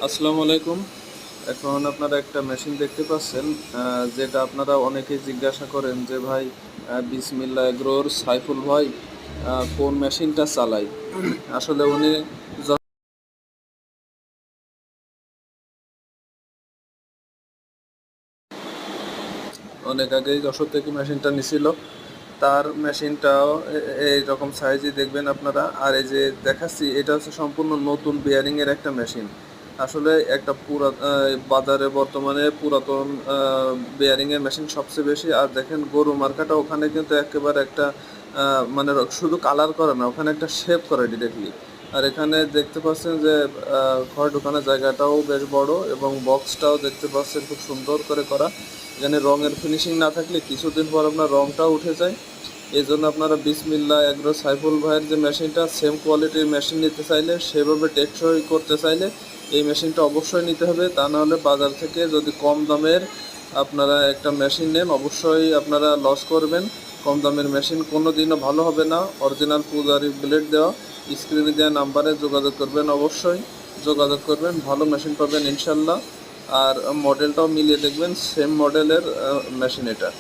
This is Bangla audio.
আসসালামু আলাইকুম। এখন আপনারা একটা মেশিন দেখতে পাচ্ছেন, যেটা আপনারা অনেকেই জিজ্ঞাসা করেন যে ভাই, বিসমিল্লাহ এগ্রোর সাইফুল ভাই কোন মেশিনটা চালায়। আসলে উনি অনেক আগেই যশোর থেকে মেশিনটা নিছিল। তার মেশিনটাও এইরকম সাইজই দেখবেন আপনারা। আর এই যে দেখাচ্ছি, এটা হচ্ছে সম্পূর্ণ নতুন বিয়ারিংয়ের একটা মেশিন। আসলে একটা বাজারে বর্তমানে পুরাতন বিয়ারিংয়ের মেশিন সবচেয়ে বেশি। আর দেখেন গরু মার্কাটা ওখানে কিন্তু একেবারে একটা মানে শুধু কালার করে না, ওখানে একটা শেপ করে ডিরেক্টলি। আর এখানে দেখতে পাচ্ছেন যে খড় ঢোকানোর জায়গাটাও বেশ বড়, এবং বক্সটাও দেখতে পাচ্ছেন খুব সুন্দর করে করা। এখানে রঙের ফিনিশিং না থাকলে কিছুদিন পর আপনার রঙটাও উঠে যায়। এই জন্য আপনারা বিসমিল্লাহ এগ্রো সাইফুল ভাইয়ের যে মেশিনটা, সেম কোয়ালিটির মেশিন নিতে চাইলে, সেভাবে টেকসই করতে চাইলে এই মেশিনটা অবশ্যই নিতে হবে। তা নাহলে বাজার থেকে যদি কম দামের আপনারা একটা মেশিন নেন, অবশ্যই আপনারা লস করবেন। কম দামের মেশিন কোনো দিনও ভালো হবে না। অরিজিনাল পূজারি ব্লেড দেওয়া, স্ক্রিনে দেওয়া নাম্বারে যোগাযোগ করবেন, অবশ্যই যোগাযোগ করবেন, ভালো মেশিন পাবেন ইনশাল্লাহ। আর মডেলটাও মিলিয়ে দেখবেন, সেম মডেলের মেশিন এটা।